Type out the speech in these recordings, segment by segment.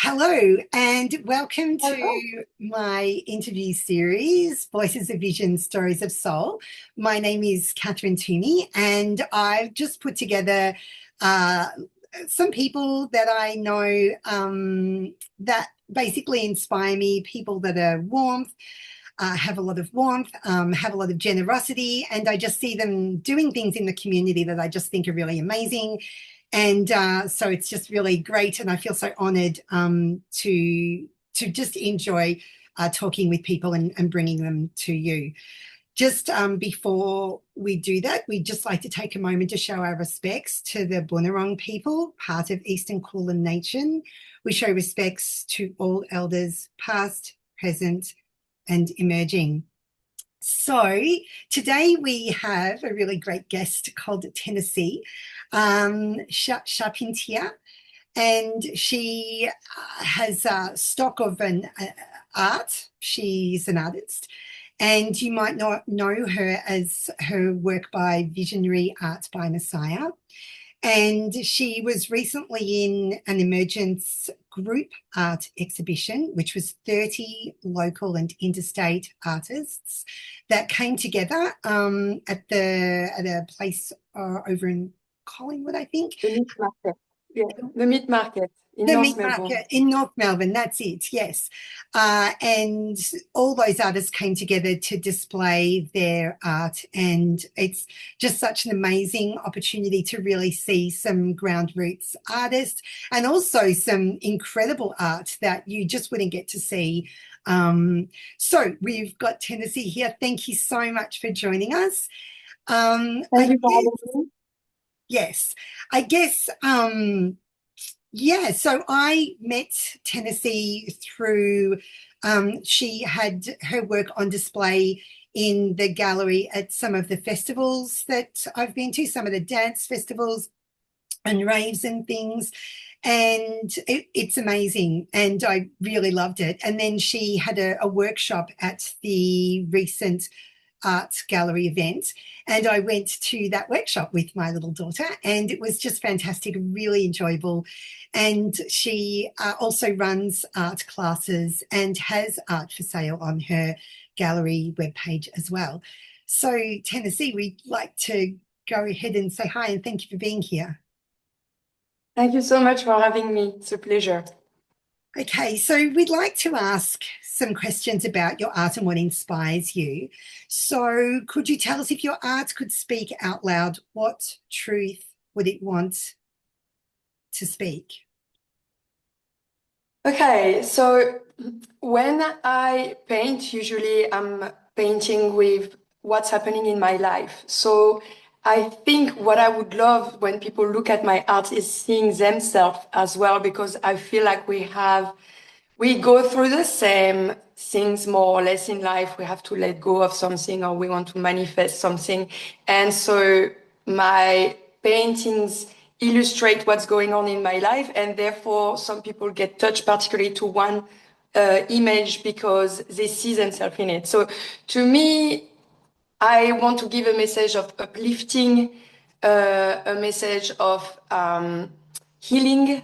Hello, and welcome Hello. to my interview series, Voices of Vision, Stories of Soul. My name is Catherine Toomey, and I've just put together uh, some people that I know that basically inspire me, people that are have a lot of warmth, have a lot of generosity, and I just see them doing things in the community that I just think are really amazing. And so it's just really great, and I feel so honoured to just enjoy talking with people and bringing them to you. Just before we do that, we'd just like to take a moment to show our respects to the Bunurong people, part of Eastern Kulin Nation. We show respects to all elders, past, present, and emerging. So today we have a really great guest called Tennessee Sharpintia, and she has stock of an art. She's an artist, and you might not know her as her work by Visionary Art by Messiah. And she was recently in an emergence group art exhibition, which was 30 local and interstate artists that came together at a place over in Collingwood, I think. The meat market. Yeah, the meat market in The North meat Melbourne. market in North Melbourne, that's it, yes. And all those artists came together to display their art. And it's just such an amazing opportunity to really see some ground roots artists and also some incredible art that you just wouldn't get to see. So we've got Tennessee here. Thank you so much for joining us. Thank I you for guess, having me. yes, I guess. Yeah, so I met Tennessee through, she had her work on display in the gallery at some of the festivals that I've been to, some of the dance festivals and raves and things. And it's amazing. And I really loved it. And then she had a workshop at the recent art gallery event, and I went to that workshop with my little daughter, and it was just fantastic, really enjoyable. And she also runs art classes and has art for sale on her gallery webpage as well. So Tennessee, we'd like to go ahead and say hi and thank you for being here. Thank you so much for having me. It's a pleasure. Okay, so we'd like to ask some questions about your art and what inspires you. So, could you tell us, if your art could speak out loud, what truth would it want to speak? Okay, so when I paint, usually I'm painting with what's happening in my life. So I think what I would love when people look at my art is seeing themselves as well, because I feel like we go through the same things more or less in life. We have to let go of something or we want to manifest something. And so my paintings illustrate what's going on in my life. And therefore, some people get touched particularly to one image because they see themselves in it. So to me, I want to give a message of uplifting, a message of healing,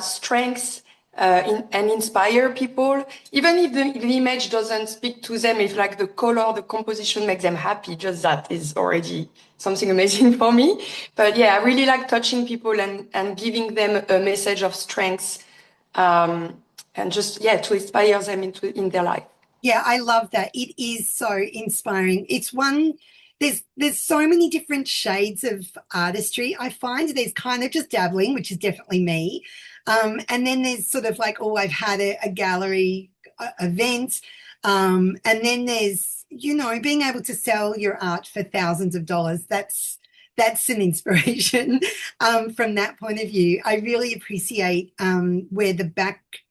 strength, and inspire people. Even if the image doesn't speak to them, if like the color, the composition makes them happy, just that is already something amazing for me. But yeah, I really like touching people and giving them a message of strength, and just, yeah, to inspire them in their life. Yeah, I love that. It is so inspiring. It's one, there's so many different shades of artistry. I find there's kind of just dabbling, which is definitely me. And then there's sort of like, oh, I've had a gallery event. And then there's, being able to sell your art for thousands of dollars. That's an inspiration from that point of view. I really appreciate where the backdrop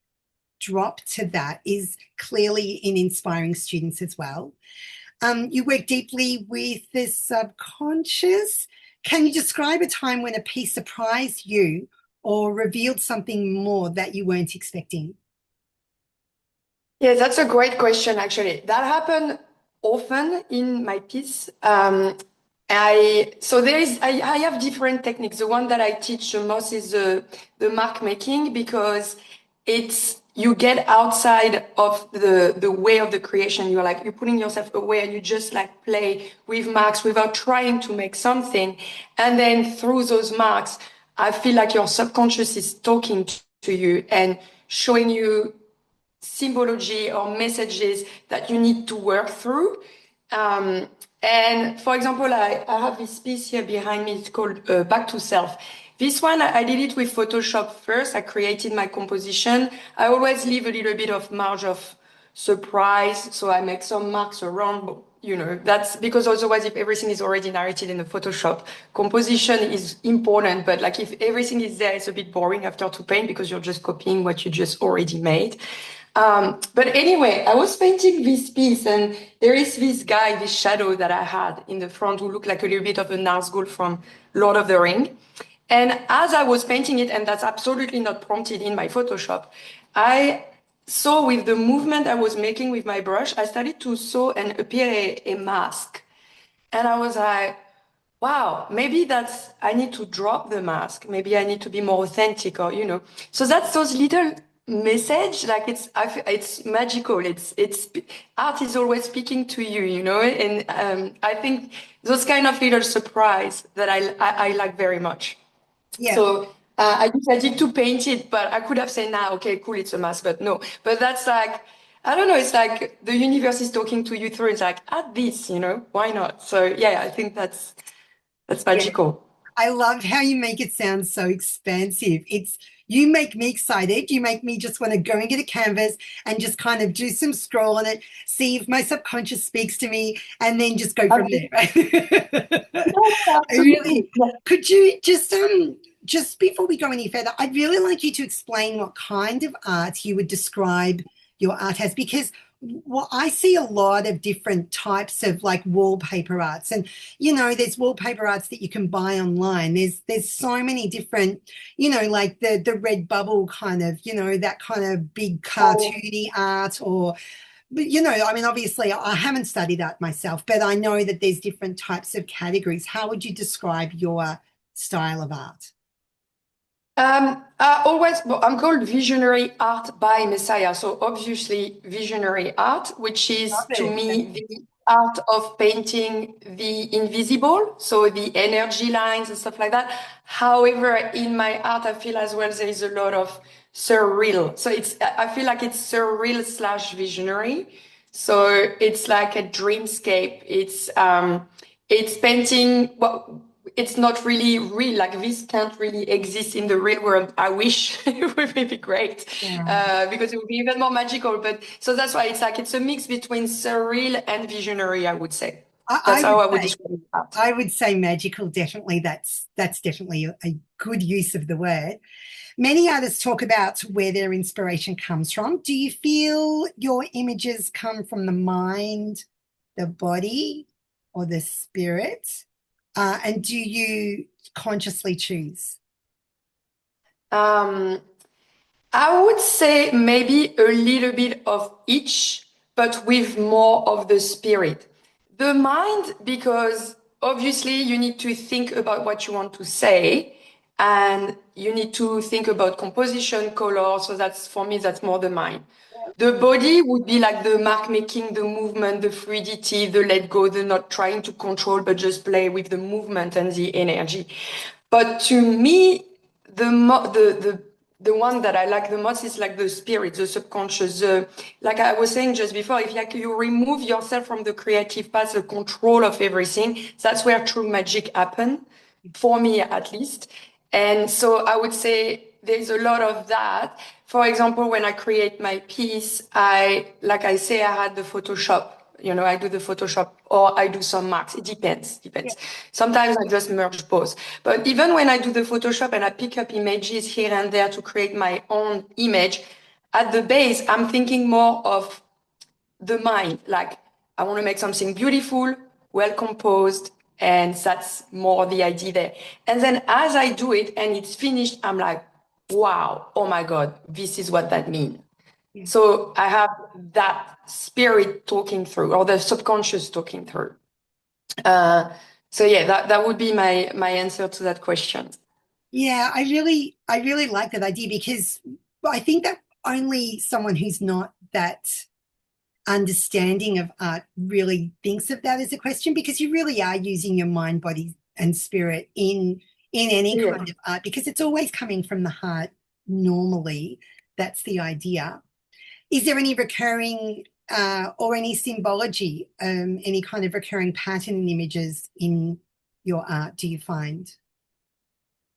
to that is clearly in inspiring students as well. You work deeply with the subconscious. Can you describe a time when a piece surprised you or revealed something more that you weren't expecting? Yeah, that's a great question, actually. That happened often in my piece. I have different techniques. The one that I teach the most is the mark making, because it's you get outside of the way of the creation. You're putting yourself away and you just like play with marks without trying to make something. And then through those marks, I feel like your subconscious is talking to you and showing you symbology or messages that you need to work through. Um, and for example, I have this piece here behind me. It's called Back to Self. This one, I did it with Photoshop first. I created my composition. I always leave a little bit of marge of surprise. So I make some marks around, but, that's because otherwise if everything is already narrated in the Photoshop, composition is important. But like if everything is there, it's a bit boring after to paint because you're just copying what you just already made. But anyway, I was painting this piece and there is this guy, this shadow that I had in the front who looked like a little bit of a Nazgul from Lord of the Ring. And as I was painting it, and that's absolutely not prompted in my Photoshop, I saw with the movement I was making with my brush, I started to sew and appear a mask. And I was like, wow, maybe I need to drop the mask. Maybe I need to be more authentic or. So that's those little message, like it's magical. It's art is always speaking to you. And I think those kind of little surprise that I like very much. Yeah. So I decided to paint it, but I could have said, nah, okay, cool, it's a mask, but no. But that's like, I don't know, it's like the universe is talking to you through. It's like, add this, why not? So yeah, I think that's Yeah. magical. I love how you make it sound so expansive. You make me excited. You make me just want to go and get a canvas and just kind of do some scroll on it, see if my subconscious speaks to me, and then just go from there. Yeah, I absolutely. really could you just before we go any further, I'd really like you to explain what kind of art you would describe your art as, because well, I see a lot of different types of like wallpaper arts, and there's wallpaper arts that you can buy online. There's so many different, like the red bubble kind of, that kind of big cartoony art, or but I mean, obviously I haven't studied that myself, but I know that there's different types of categories. How would you describe your style of art? Well, I'm called visionary art by Messiah. So obviously visionary art, which is Love to it. me the art of painting the invisible, so the energy lines and stuff like that. However, in my art, I feel as well there is a lot of surreal. So I feel like it's surreal slash visionary. So it's like a dreamscape. It's painting what it's not really real. Like this can't really exist in the real world. I wish it would be great Yeah. because it would be even more magical. But so that's why it's a mix between surreal and visionary, I would say. I That's how would I would say describe that. I would say magical. Definitely, that's definitely a good use of the word. Many artists talk about where their inspiration comes from. Do you feel your images come from the mind, the body, or the spirit? And do you consciously choose? Um, I would say maybe a little bit of each, but with more of the spirit. The mind, because obviously you need to think about what you want to say and you need to think about composition, color. So that's for me, that's more the mind. The body would be like the mark making, the movement, the fluidity, the let go, the not trying to control, but just play with the movement and the energy. But to me, the one that I like the most is like the spirit, the subconscious. Like I was saying just before, if like you remove yourself from the creative path, the control of everything, that's where true magic happen, for me at least. And so I would say there's a lot of that. For example, when I create my piece, like I say, I had the Photoshop. I do the Photoshop or I do some marks. It depends. Sometimes I just merge both. But even when I do the Photoshop and I pick up images here and there to create my own image, at the base, I'm thinking more of the mind. Like I want to make something beautiful, well composed, and that's more the idea there. And then as I do it and it's finished, I'm like, wow, oh my God, this is what that means. Yeah. So I have that spirit talking through, or the subconscious talking through. So yeah, that would be my answer to that question. Yeah, I really like that idea, because I think that only someone who's not that understanding of art really thinks of that as a question, because you really are using your mind, body, and spirit in any Yeah. kind of art, because it's always coming from the heart normally. That's the idea. Is there any recurring or any symbology, any kind of recurring pattern in images in your art, do you find?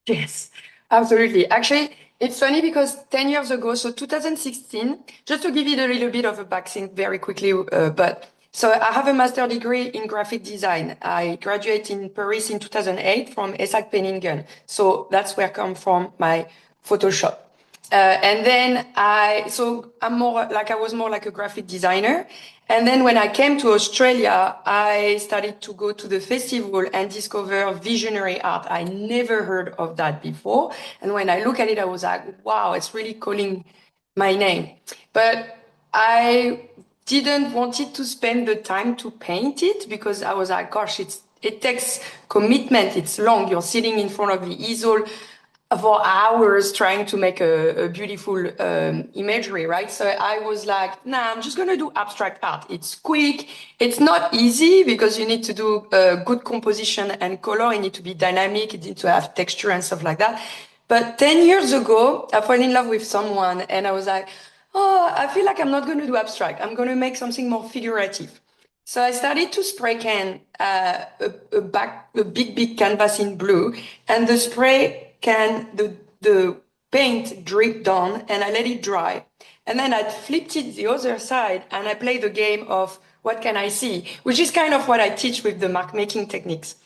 Yes, absolutely. Actually, it's funny because 10 years ago, so 2016, just to give you a little bit of a background very quickly, but so I have a master degree in graphic design. I graduated in Paris in 2008 from ESSAC Penningen. So that's where I come from, my Photoshop. And then I'm more like, I was more like a graphic designer. And then when I came to Australia, I started to go to the festival and discover visionary art. I never heard of that before. And when I look at it, I was like, wow, it's really calling my name. But I didn't wanted to spend the time to paint it because I was like, gosh, it takes commitment. It's long. You're sitting in front of the easel for hours trying to make a beautiful imagery, right? So I was like, nah, I'm just going to do abstract art. It's quick. It's not easy because you need to do good composition and color. You need to be dynamic. You need to have texture and stuff like that. But 10 years ago, I fell in love with someone and I was like, oh, I feel like I'm not going to do abstract. I'm going to make something more figurative. So I started to spray can a big canvas in blue, and the spray can the paint dripped down, and I let it dry. And then I flipped it the other side, and I played the game of what can I see, which is kind of what I teach with the mark making techniques.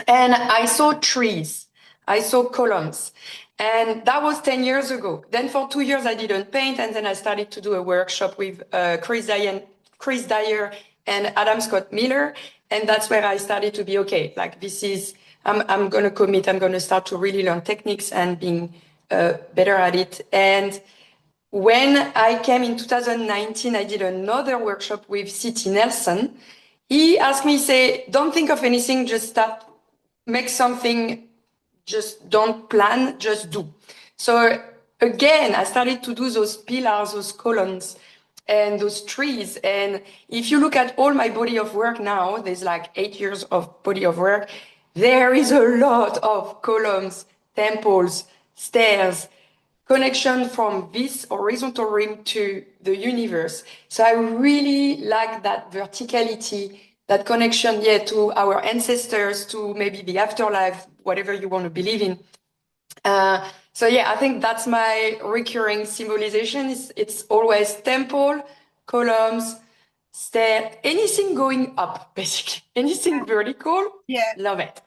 And I saw trees, I saw columns, and that was 10 years ago. Then for 2 years I didn't paint, and then I started to do a workshop with Chris Dyer and Adam Scott Miller. And that's where I started to be okay. Like I'm going to commit. I'm going to start to really learn techniques and being better at it. And when I came in 2019, I did another workshop with C.T. Nelson. He asked me, say, don't think of anything, just start, make something, just don't plan, just do. So again, I started to do those pillars, those columns, and those trees. And if you look at all my body of work now, there's like 8 years of body of work. There is a lot of columns, temples, stairs, connection from this horizontal rim to the universe. So I really like that verticality, that connection, yeah, to our ancestors, to maybe the afterlife, whatever you want to believe in. So yeah, I think that's my recurring symbolization. It's always temple, columns, stair, anything going up, basically. Anything vertical, Yeah. love it.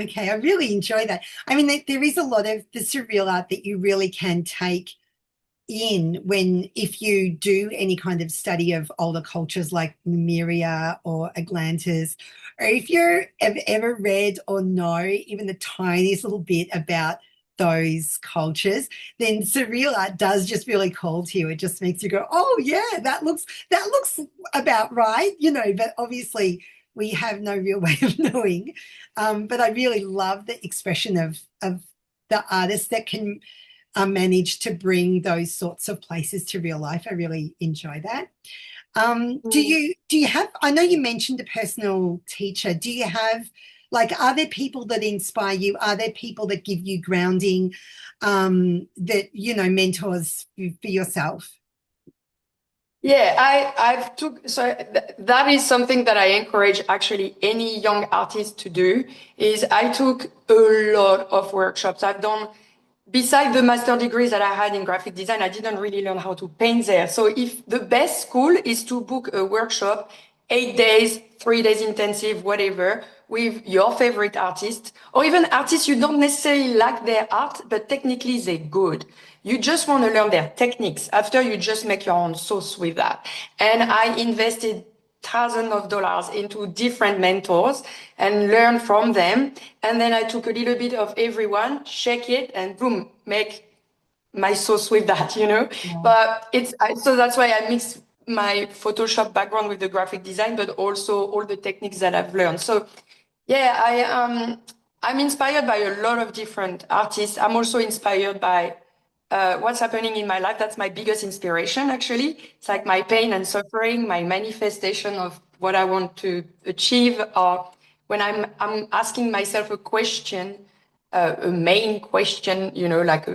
Okay, I really enjoy that. I mean, there is a lot of the surreal art that you really can take in when, if you do any kind of study of older cultures like Lemuria or Atlantis, or if you're ever read or know even the tiniest little bit about those cultures, then surreal art does just really call to you. It just makes you go, oh yeah, that looks about right, but obviously we have no real way of knowing. But I really love the expression of the artists that can manage to bring those sorts of places to real life. I really enjoy that. Do you have? I know you mentioned a personal teacher. Do you have, like, are there people that inspire you? Are there people that give you grounding? That mentors for yourself? Yeah, I've took so that is something that I encourage actually any young artist to do is I took a lot of workshops. I've done besides the master degrees that I had in graphic design, I didn't really learn how to paint there. So if the best school is to book a workshop, 8 days, 3 days intensive, whatever, with your favorite artist, or even artists you don't necessarily like their art, but technically they're good. You just want to learn their techniques. After you just make your own sauce with that. And I invested thousands of dollars into different mentors and learn from them. And then I took a little bit of everyone, shake it, and boom, make my sauce with that. Yeah. But so that's why I mix my Photoshop background with the graphic design, but also all the techniques that I've learned. So yeah, I'm inspired by a lot of different artists. I'm also inspired by what's happening in my life. That's my biggest inspiration, actually. It's like my pain and suffering, my manifestation of what I want to achieve, or when I'm asking myself a question, a main question, you know, like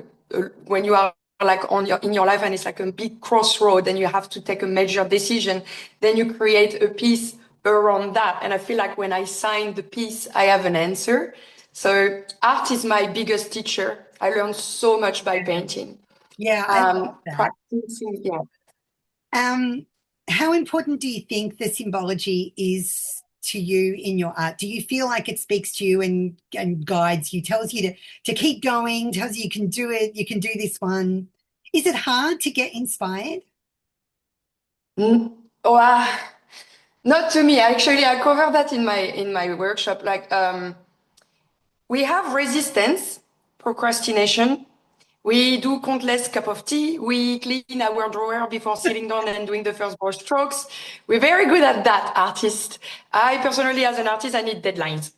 when you are like in your life and it's like a big crossroad and you have to take a major decision, then you create a piece around that. And I feel like when I sign the piece, I have an answer. So art is my biggest teacher. I learned so much by painting. Yeah, I love that. Practicing, yeah. How important do you think the symbology is to you in your art? Do you feel like it speaks to you and guides you, tells you to keep going, tells you can do it, you can do this one? Is it hard to get inspired? Mm. Oh, not to me. Actually, I cover that in my workshop. Like, we have resistance, procrastination. We do countless cup of tea. We clean our drawer before sitting down and doing the first brush strokes. We're very good at that, artists. I personally, as an artist, I need deadlines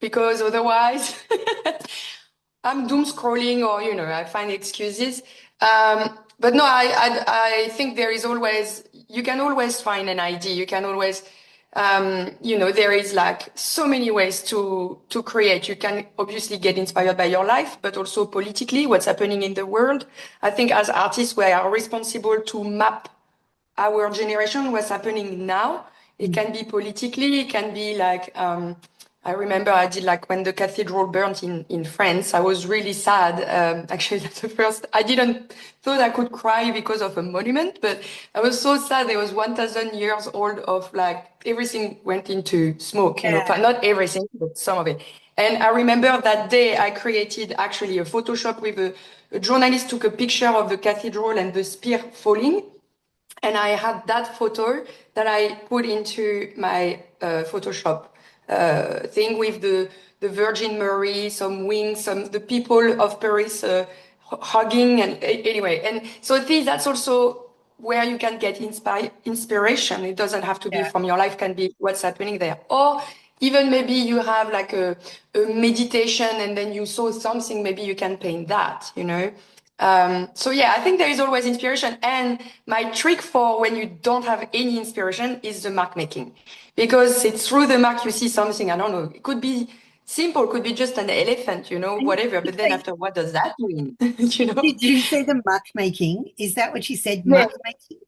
because otherwise I'm doom scrolling or, you know, I find excuses. But no, I think there is always, you can always find an idea. You can always, you know, there is like so many ways to create. You can obviously get inspired by your life, but also politically, what's happening in the world. I think as artists, we are responsible to map our generation, what's happening now. It can be politically, it can be like, I remember I did like when the cathedral burnt in France, I was really sad. Actually, that's the first, I didn't thought I could cry because of a monument, but I was so sad. There was 1,000 years old of like, everything went into smoke, you know, Yeah. but not everything, but some of it. And I remember that day I created actually a Photoshop with a journalist took a picture of the cathedral and the spear falling. And I had that photo that I put into my Photoshop thing with the Virgin Mary, some wings, some the people of Paris hugging, and anyway. And so that's also where you can get inspiration. It doesn't have to be Yeah. from your life; can be what's happening there, or even maybe you have like a meditation, and then you saw something. Maybe you can paint that. You know. So yeah, I think there is always inspiration. And my trick for when you don't have any inspiration is the mark making, because it's through the mark you see something. I don't know. It could be simple, could be just an elephant, you know, And whatever. But then after, what does that mean? You know? did you say the muck making? Is that what you said? Yeah. Muck making?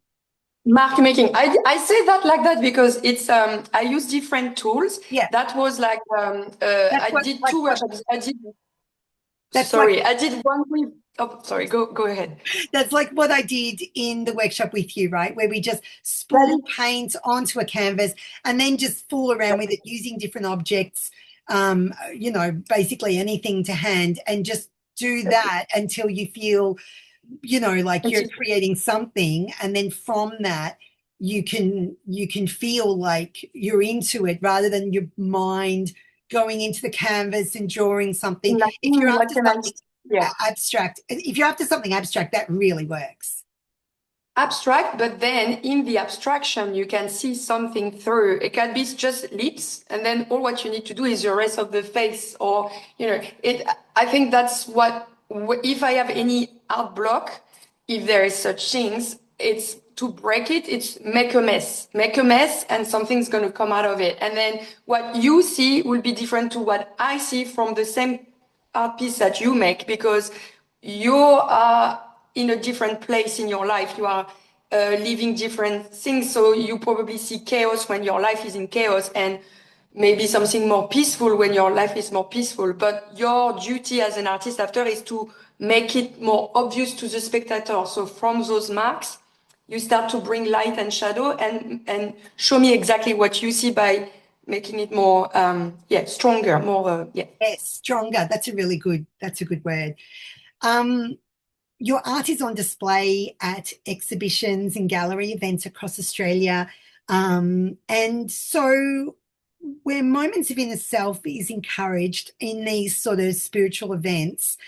Mark making. I say that like that because it's I use different tools. Yeah. That was like That's I what did like two what workshops. I did that's like sorry, I did one with oh sorry, go ahead. that's like what I did in the workshop with you, right? Where we just That sprawl paint onto a canvas and then just fool around with it using different objects, basically anything to hand and just do that until you feel, like you're is creating something. And then from that, you can feel like you're into it rather than your mind going into the canvas and drawing something. If you're what after can I something yeah. abstract. If you're after something abstract, that really works. Abstract, but then in the abstraction, you can see something through. It can be just lips, and then all what you need to do is the rest of the face, or you know, it. I think that's what. If I have any art block, if there is such things, it's to break it. It's make a mess, and something's going to come out of it. And then what you see will be different to what I see from the same art piece that you make, because you are in a different place in your life. You are living different things. So you probably see chaos when your life is in chaos, and maybe something more peaceful when your life is more peaceful. But your duty as an artist after is to make it more obvious to the spectator. So from those marks, you start to bring light and shadow and show me exactly what you see by making it more, stronger, more, Yes, stronger. That's a good word. Um, your art is on display at exhibitions and gallery events across Australia. And so where moments of inner self is encouraged in these sort of spiritual events,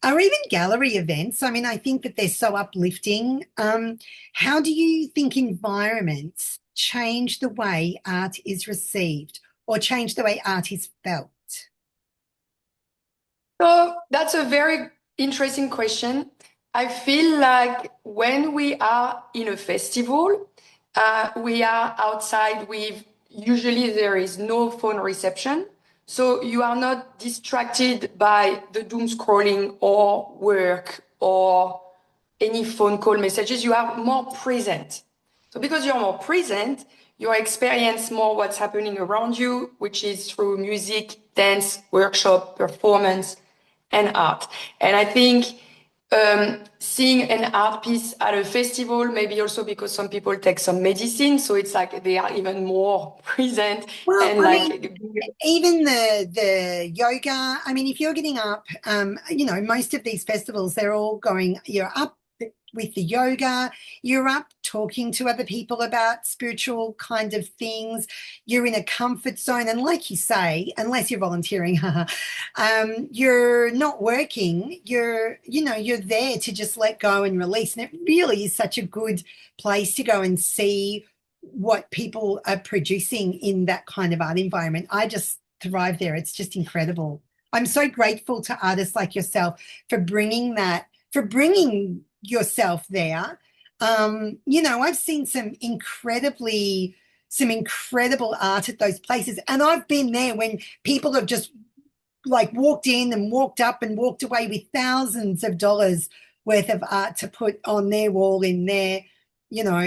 or even gallery events. I mean, I think that they're so uplifting. How do you think environments change the way art is received or change the way art is felt? So that's a very interesting question. I feel like when we are in a festival, we are outside with, usually there is no phone reception. So you are not distracted by the doom scrolling or work or any phone call messages. You are more present. So because you're more present, you experience more what's happening around you, which is through music, dance, workshop, performance, and art. And I think seeing an art piece at a festival, maybe also because some people take some medicine, so it's like they are even more present Well, and I like. mean, even the yoga. I mean, if you're getting up, most of these festivals, they're all going. You're up with the yoga. You're up talking to other people about spiritual kind of things. You're in a comfort zone, and like you say, unless you're volunteering, you're not working. You're there to just let go and release, and it really is such a good place to go and see what people are producing in that kind of art environment. I just thrive there. It's just incredible. I'm so grateful to artists like yourself for bringing that, for bringing yourself there. I've seen some incredible art at those places, and I've been there when people have just like walked in and walked up and walked away with thousands of dollars worth of art to put on their wall in their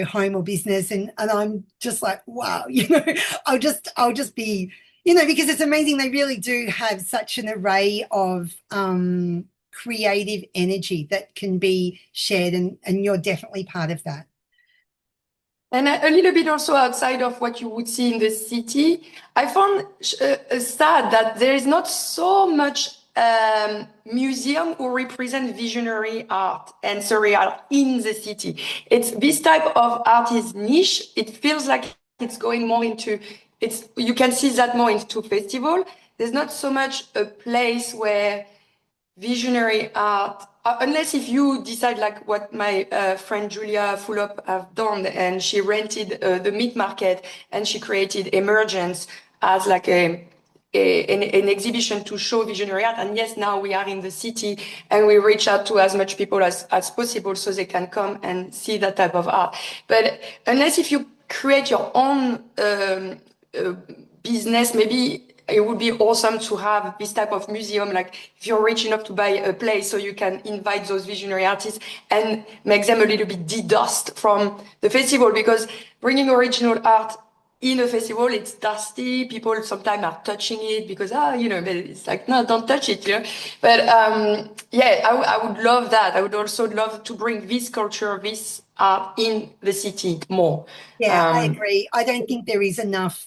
home or business, and I'm just like, wow, I'll just be, because it's amazing. They really do have such an array of creative energy that can be shared, and you're definitely part of that. And a little bit also outside of what you would see in the city, I found sad that there is not so much museum who represent visionary art and surreal in the city. It's this type of art is niche. It feels like it's going more into you can see that more into festival. There's not so much a place where visionary art, unless if you decide like what my friend Julia Fulop have done, and she rented the meat market and she created Emergence as like an exhibition to show visionary art. And yes, now we are in the city and we reach out to as much people as possible so they can come and see that type of art. But unless if you create your own business, maybe it would be awesome to have this type of museum, like if you're rich enough to buy a place so you can invite those visionary artists and make them a little bit de-dust from the festival, because bringing original art in a festival, it's dusty. People sometimes are touching it because, but it's like, no, don't touch it, But I would love that. I would also love to bring this culture, this art in the city more. Yeah, I agree. I don't think there is enough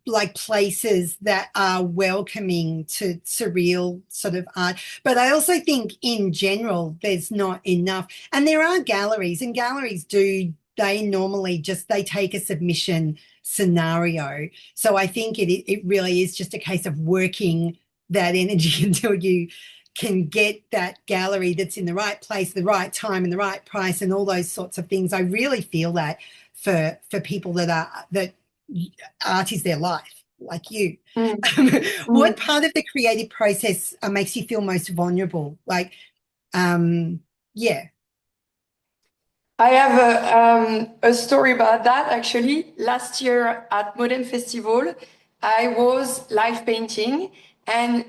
like places that are welcoming to surreal sort of art. But I also think in general, there's not enough. And there are galleries, and galleries they normally they take a submission scenario. So I think it really is just a case of working that energy until you can get that gallery that's in the right place, the right time, and the right price, and all those sorts of things. I really feel that for people that art is their life, like you. What part of the creative process makes you feel most vulnerable? Like, yeah. I have a story about that actually. Last year at Modern Festival, I was live painting, and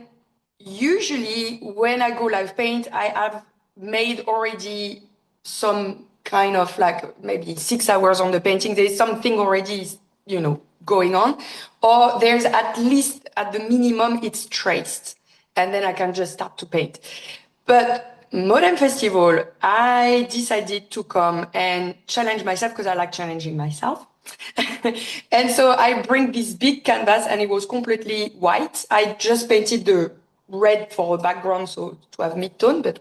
usually when I go live paint, I have made already some kind of like maybe 6 hours on the painting. There's something already, going on, or there's at least at the minimum it's traced, and then I can just start to paint. But Modern Festival, I decided to come and challenge myself because I like challenging myself. And so I bring this big canvas, and it was completely white. I just painted the red for a background, so to have mid-tone, but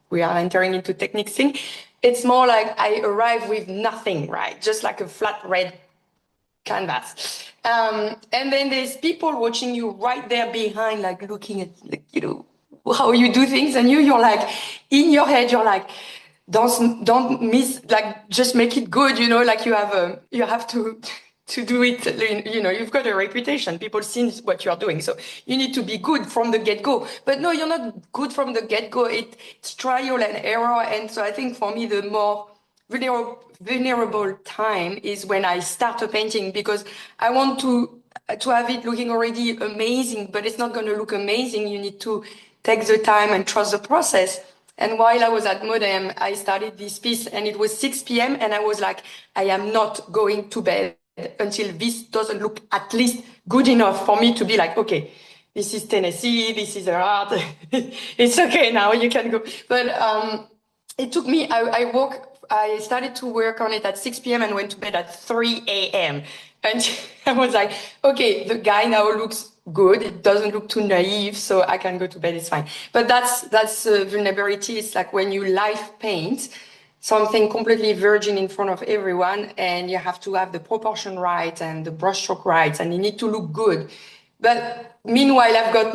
we are entering into technique thing. It's more like I arrive with nothing, right? Just like a flat red canvas. And then there's people watching you right there behind, like looking at, how you do things, and you're like, in your head, you're like, don't miss, like, just make it good, like you have to to do it. You know, you've got a reputation. People see what you're doing. So you need to be good from the get-go. But no, you're not good from the get-go. It's trial and error. And so I think for me, the more vulnerable time is when I start a painting, because I want to have it looking already amazing, but it's not going to look amazing. You need to take the time and trust the process. And while I was at Modem, I started this piece and it was 6 p.m. and I was like, I am not going to bed until this doesn't look at least good enough for me to be like, okay, this is Tennessee, this is art. It's okay now, you can go. But it took me, I started to work on it at 6 p.m. and went to bed at 3 a.m. And I was like, okay, the guy now looks good. It doesn't look too naive, so I can go to bed. It's fine. But that's vulnerability. It's like when you live paint something completely virgin in front of everyone, and you have to have the proportion right and the brushstroke right, and you need to look good. But meanwhile, I've got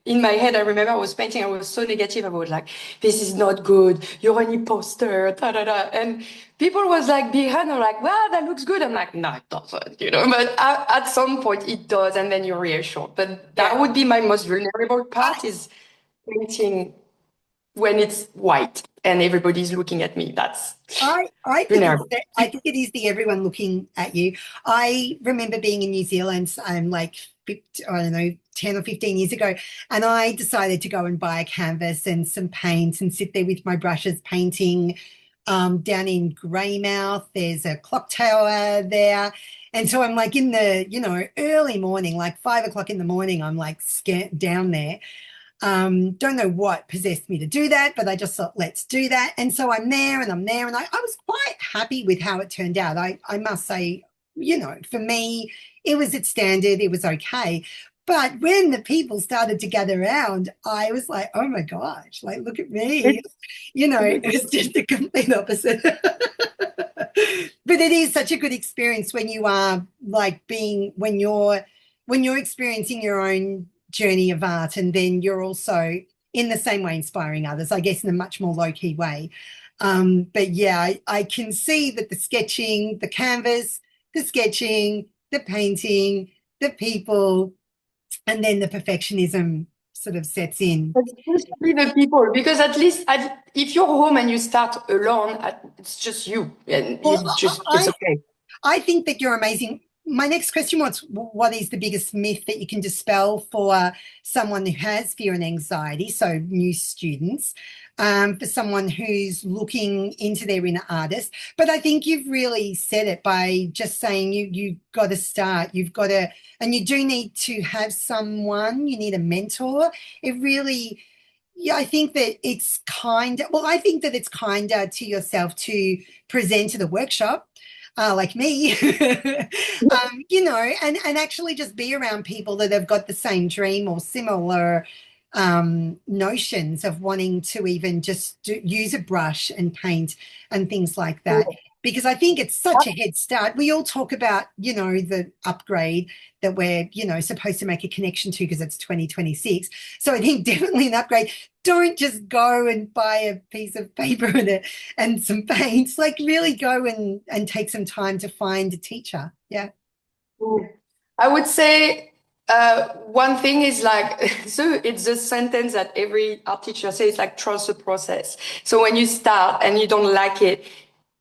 in my head, I remember I was painting, I was so negative. I was like, this is not good. You're an imposter, da, da, da. And people was like behind, are like, wow, that looks good. I'm like, no, it doesn't, you know, but at some point it does. And then you're reassured. But that would be my most vulnerable part, is painting when it's white and everybody's looking at me. That's I think vulnerable. I think it is the everyone looking at you. I remember being in New Zealand, like I don't know, 10 or 15 years ago, and I decided to go and buy a canvas and some paints and sit there with my brushes painting. Down in Greymouth, there's a clock tower there. And so I'm like in the, early morning, like 5 o'clock in the morning, I'm like down there. Don't know what possessed me to do that, but I just thought, let's do that. And so I'm there and I was quite happy with how it turned out. I must say, for me, it was its standard, it was okay. But when the people started to gather around, I was like, oh my gosh, like, look at me. It was just the complete opposite. But it is such a good experience when you are like when you're experiencing your own journey of art, and then you're also in the same way inspiring others, I guess, in a much more low-key way. But yeah, I can see that the sketching, the canvas, the sketching, the painting, the people, and then the perfectionism sort of sets in. Especially the people, because at least if you're home and you start alone, it's just you, and Well, it's okay. I think that you're amazing. My next question was, what is the biggest myth that you can dispel for someone who has fear and anxiety, so new students, for someone who's looking into their inner artist? But I think you've really said it by just saying you've got to start, and you do need to have someone, you need a mentor. It really, yeah, I think that it's kinder to yourself to present to the workshop, like me, and actually just be around people that have got the same dream or similar notions of wanting to even just use a brush and paint and things like that. Because I think it's such a head start. We all talk about, the upgrade that we're, supposed to make a connection to because it's 2026. So I think definitely an upgrade. Don't just go and buy a piece of paper and some paints. Like really go and take some time to find a teacher. Yeah. I would say one thing is like, so it's a sentence that every art teacher says, like, trust the process. So when you start and you don't like it,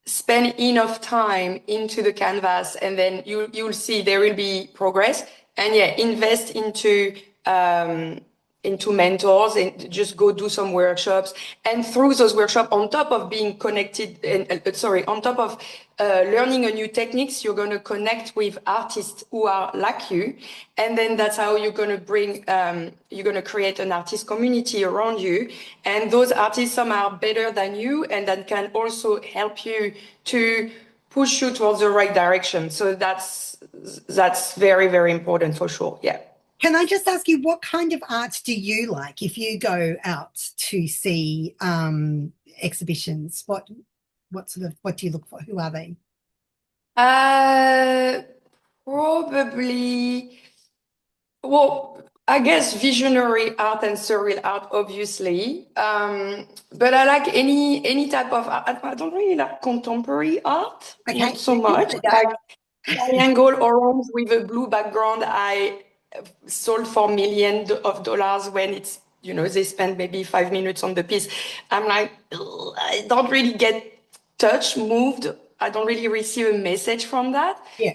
spend enough time into the canvas, and then you'll see there will be progress. And yeah, invest into mentors, and just go do some workshops. And through those workshops, on top of being connected, on top of learning a new techniques, you're going to connect with artists who are like you. And then that's how you're going to create an artist community around you. And those artists, some are better than you, and that can also help you to push you towards the right direction. So that's very, very important for sure. Yeah. Can I just ask you, what kind of art do you like if you go out to see exhibitions? What do you look for? Who are they? Probably, well, I guess visionary art and surreal art, obviously. But I like any type of art. I don't really like contemporary art, Okay, not so much. triangle orange with a blue background. I sold for millions of dollars when it's, they spend maybe 5 minutes on the piece. I'm like, "Ugh, I don't really get touched, moved. I don't really receive a message from that. Yeah.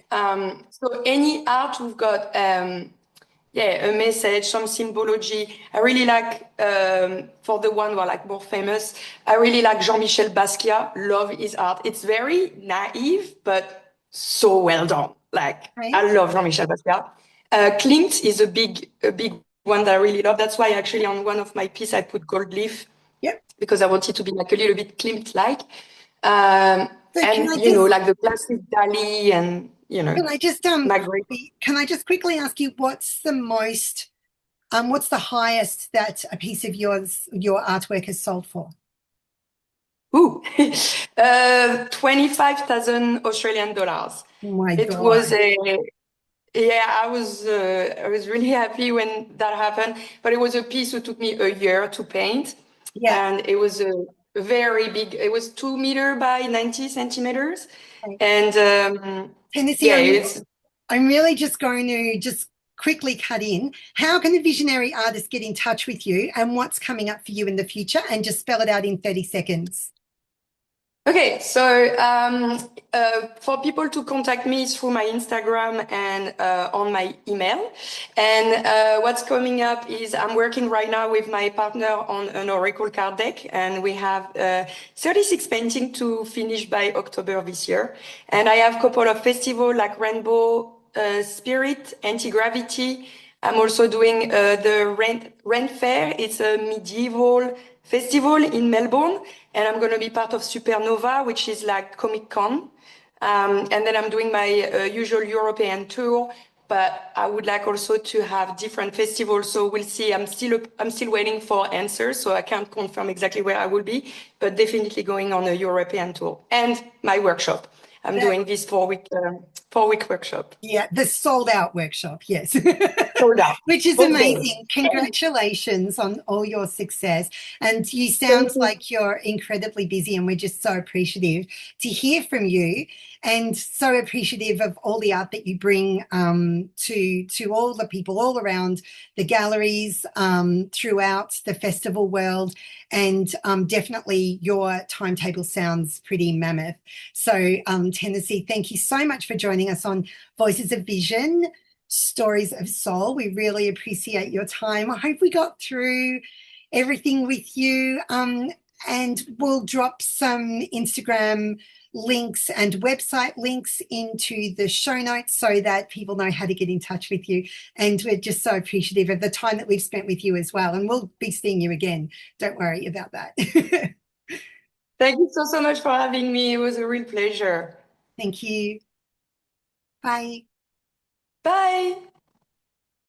So any art we've got, yeah, a message, some symbology. I really like, for the one who are like more famous, I really like Jean-Michel Basquiat. Love his art. It's very naive, but so well done. Like Right. I love Jean-Michel Basquiat. Klimt is a big one that I really love. That's why actually on one of my pieces I put gold leaf Yep. because I wanted to be like a little bit Klimt-like. Um, So can and I just like the classic Dali and can I just Magritte. can I just quickly ask you what's the highest that a piece of your artwork has sold for? Ooh, 25,000 Australian dollars. Oh my It God. was a, yeah, I was really happy when that happened, but it was a piece that took me a year to paint. Yeah. And it was a very big, it was 2 meter by 90 centimeters. Okay. And Tennessee, yeah, it's I'm really just going to just quickly cut in. How can a visionary artist get in touch with you and what's coming up for you in the future? And just spell it out in 30 seconds. okay, so for people to contact me through my Instagram and on my email. And what's coming up is I'm working right now with my partner on an oracle card deck, and we have 36 paintings to finish by October this year. And I have a couple of festivals like Rainbow Spirit, Anti-Gravity. I'm also doing the Renfair. It's a medieval festival in Melbourne, and I'm going to be part of Supernova, which is like Comic Con. And then I'm doing my usual European tour, but I would like also to have different festivals. So we'll see. I'm still waiting for answers, so I can't confirm exactly where I will be, but definitely going on a European tour and my workshop. I'm That doing this 4-week workshop. Yeah, the sold out workshop, yes. Sold out. Which is Both days. amazing. Congratulations on all your success. And you Thank sound you. like you're incredibly busy, and we're just so appreciative to hear from you and so appreciative of all the art that you bring to all the people all around the galleries, throughout the festival world. And definitely your timetable sounds pretty mammoth. So, Tennessee, thank you so much for joining us on Voices of Vision, Stories of Soul. We really appreciate your time. I hope we got through everything with you. And we'll drop some Instagram links and website links into the show notes so that people know how to get in touch with you. And we're just so appreciative of the time that we've spent with you as well. And we'll be seeing you again. Don't worry about that. Thank you so much for having me. It was a real pleasure. Thank you. Bye.